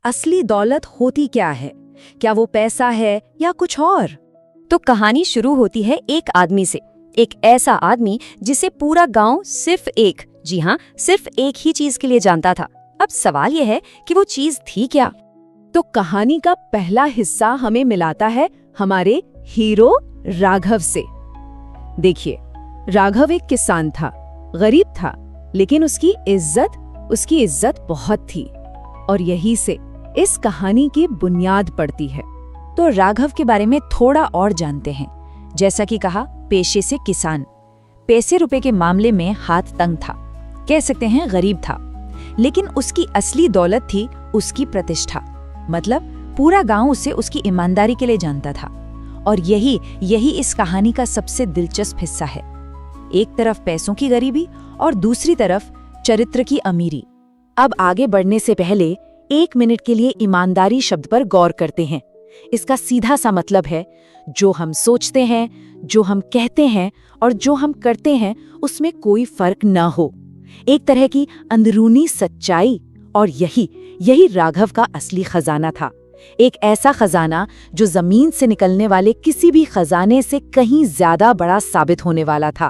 असली दौलत होती क्या है? क्या वो पैसा है या कुछ और? तो कहानी शुरू होती है एक आदमी से, एक ऐसा आदमी जिसे पूरा गांव सिर्फ एक, जी हाँ, सिर्फ एक ही चीज के लिए जानता था। अब सवाल यह है कि वो चीज थी क्या? तो कहानी का पहला हिस्सा हमें मिलाता है हमारे हीरो राघव से। देखिए, राघव एक किसान था, गरीब था, लेकिन उसकी इज्जत बहुत थी। और यही से इस कहानी की बुनियाद पड़ती है। तो राघव के बारे में थोड़ा और जानते हैं। जैसा कि कहा, पेशे से किसान, पैसे रुपए के मामले में हाथ तंग था, कह सकते हैं गरीब था। लेकिन उसकी असली दौलत थी उसकी प्रतिष्ठा। मतलब पूरा गांव उसे उसकी ईमानदारी के लिए जानता था। और यही इस कहानी का सबसे दिलचस्प हिस्सा है। एक तरफ पैसों की गरीबी और दूसरी तरफ चरित्र की अमीरी। अब आगे बढ़ने से पहले 1 मिनट के लिए ईमानदारी शब्द पर गौर करते हैं। इसका सीधा सा मतलब है, जो हम सोचते हैं, जो हम कहते हैं और जो हम करते हैं, उसमें कोई फर्क न हो। एक तरह की अंदरूनी सच्चाई। और यही राघव का असली खजाना था। एक ऐसा खजाना जो जमीन से निकलने वाले किसी भी खजाने से कहीं ज्यादा बड़ा साबित होने वाला था।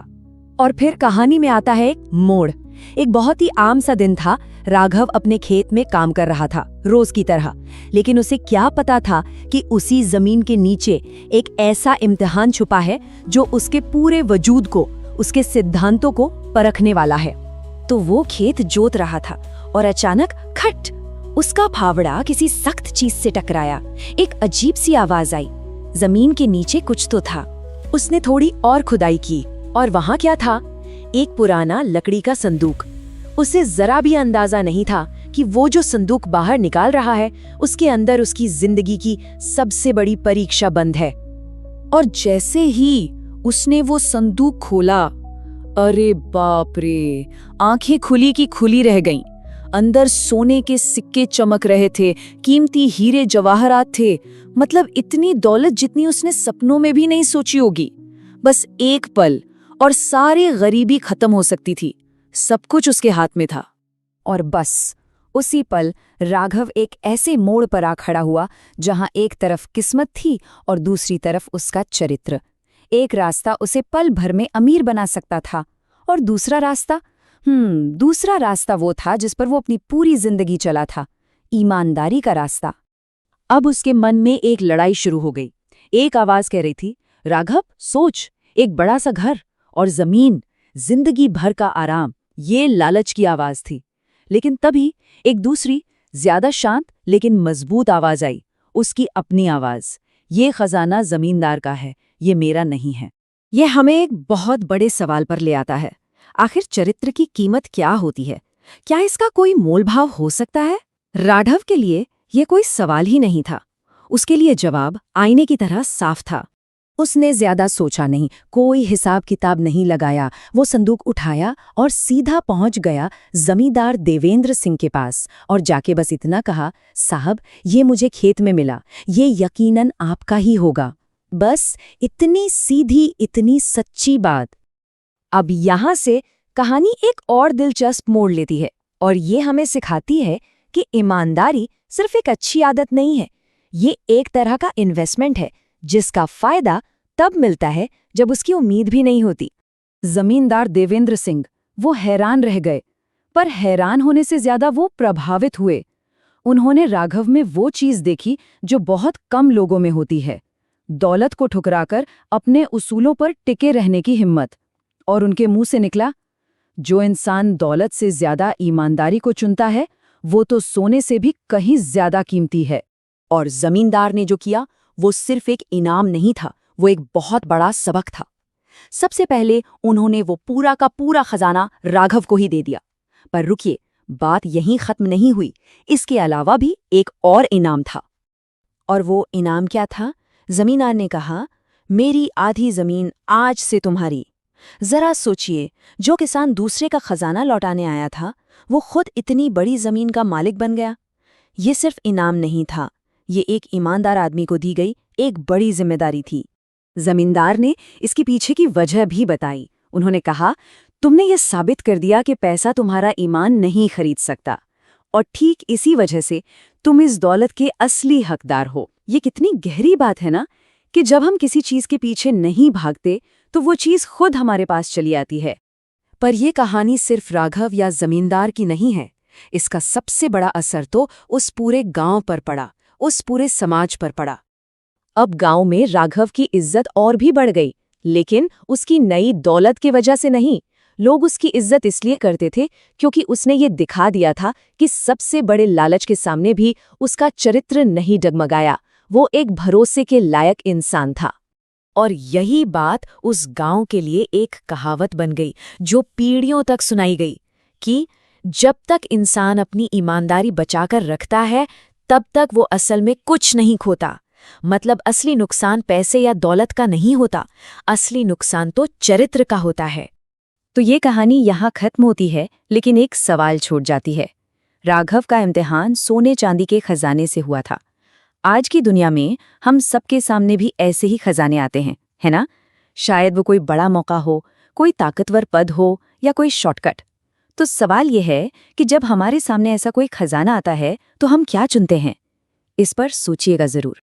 और फिर कहानी में आता है एक मोड़। एक बहुत ही आम सा दिन था। राघव अपने खेत में काम कर रहा था, रोज की तरह। लेकिन उसे क्या पता था कि उसी जमीन के नीचे एक ऐसा इम्तिहान छुपा है जो उसके पूरे वजूद को, उसके सिद्धांतों को परखने वाला है। तो वो खेत जोत रहा था और अचानक खट, उसका फावड़ा किसी सख्त चीज से टकराया। एक अजीब सी आवाज आई। जमीन के नीचे कुछ तो था। उसने थोड़ी और खुदाई की और वहां क्या था? एक पुराना लकड़ी का संदूक। उसे जरा भी अंदाजा नहीं था कि वो जो संदूक बाहर निकाल रहा है, उसके अंदर उसकी जिंदगी की सबसे बड़ी परीक्षा बंद है। और जैसे ही उसने वो संदूक खोला, अरे बाप रे, आंखें खुली की खुली रह गईं। अंदर सोने के सिक्के चमक रहे थे, कीमती हीरे जवाहरात थे। मतलब इतनी दौलत जितनी उसने सपनों में भी नहीं सोची होगी। बस एक पल और सारी गरीबी खत्म हो सकती थी। सब कुछ उसके हाथ में था। और बस उसी पल राघव एक ऐसे मोड़ पर आ खड़ा हुआ जहां एक तरफ किस्मत थी और दूसरी तरफ उसका चरित्र। एक रास्ता उसे पल भर में अमीर बना सकता था और दूसरा रास्ता वो था जिस पर वो अपनी पूरी जिंदगी चला था, ईमानदारी का रास्ता। अब उसके मन में एक लड़ाई शुरू हो गई। एक आवाज कह रही थी, राघव सोच, एक बड़ा सा घर और जमीन, जिंदगी भर का आराम। ये लालच की आवाज थी। लेकिन तभी एक दूसरी, ज्यादा शांत लेकिन मजबूत आवाज आई, उसकी अपनी आवाज। ये खजाना जमींदार का है, ये मेरा नहीं है। यह हमें एक बहुत बड़े सवाल पर ले आता है। आखिर चरित्र की कीमत क्या होती है? क्या इसका कोई मोलभाव हो सकता है? राघव के लिए यह कोई सवाल ही नहीं था। उसके लिए जवाब आईने की तरह साफ था। उसने ज्यादा सोचा नहीं, कोई हिसाब किताब नहीं लगाया। वो संदूक उठाया और सीधा पहुंच गया जमींदार देवेंद्र सिंह के पास और जाके बस इतना कहा, साहब, ये मुझे खेत में मिला, ये यकीनन आपका ही होगा। बस इतनी सीधी, इतनी सच्ची बात। अब यहां से कहानी एक और दिलचस्प मोड़ लेती है और ये हमें सिखाती है कि ईमानदारी सिर्फ एक अच्छी आदत नहीं है, ये एक तरह का इन्वेस्टमेंट है जिसका फायदा तब मिलता है जब उसकी उम्मीद भी नहीं होती। जमींदार देवेंद्र सिंह वो हैरान रह गए, पर हैरान होने से ज्यादा वो प्रभावित हुए। उन्होंने राघव में वो चीज देखी जो बहुत कम लोगों में होती है, दौलत को ठुकराकर अपने उसूलों पर टिके रहने की हिम्मत। और उनके मुंह से निकला, जो इंसान दौलत से ज्यादा ईमानदारी को चुनता है, वो तो सोने से भी कहीं ज्यादा कीमती है। और जमींदार ने जो किया वो सिर्फ एक इनाम नहीं था, वो एक बहुत बड़ा सबक था। सबसे पहले उन्होंने वो पूरा का पूरा खजाना राघव को ही दे दिया। पर रुकिए, बात यहीं खत्म नहीं हुई। इसके अलावा भी एक और इनाम था। और वो इनाम क्या था? जमींदार ने कहा, मेरी आधी जमीन आज से तुम्हारी। जरा सोचिए, जो किसान दूसरे का खजाना लौटाने आया था, वो खुद इतनी बड़ी जमीन का मालिक बन गया। ये सिर्फ इनाम नहीं था, ये एक ईमानदार आदमी को दी गई एक बड़ी जिम्मेदारी थी। जमींदार ने इसके पीछे की वजह भी बताई। उन्होंने कहा, तुमने ये साबित कर दिया कि पैसा तुम्हारा ईमान नहीं खरीद सकता। और ठीक इसी वजह से तुम इस दौलत के असली हकदार हो। ये कितनी गहरी बात है ना, कि जब हम किसी चीज के पीछे नहीं भागते तो वो चीज खुद हमारे पास चली आती है। पर यह कहानी सिर्फ राघव या जमींदार की नहीं है। इसका सबसे बड़ा असर तो उस पूरे गांव पर पड़ा, उस पूरे समाज पर पड़ा। अब गांव में राघव की इज्जत और भी बढ़ गई, लेकिन उसकी नई दौलत की वजह से नहीं। लोग उसकी इज्जत इसलिए करते थे क्योंकि उसने ये दिखा दिया था कि सबसे बड़े लालच के सामने भी उसका चरित्र नहीं डगमगाया। वो एक भरोसे के लायक इंसान था। और यही बात उस गांव के लिए एक कहावत बन गई, जो पीढ़ियों तक सुनाई गई, कि जब तक इंसान अपनी ईमानदारी बचाकर रखता है, तब तक वो असल में कुछ नहीं खोता। मतलब असली नुकसान पैसे या दौलत का नहीं होता, असली नुकसान तो चरित्र का होता है। तो ये कहानी यहाँ खत्म होती है, लेकिन एक सवाल छूट जाती है। राघव का इम्तिहान सोने चांदी के खजाने से हुआ था। आज की दुनिया में हम सबके सामने भी ऐसे ही खजाने आते हैं, है ना? शायद वो कोई बड़ा मौका हो, कोई ताकतवर पद हो या कोई शॉर्टकट। तो सवाल ये है कि जब हमारे सामने ऐसा कोई खजाना आता है तो हम क्या चुनते हैं? इस पर सोचिएगा जरूर।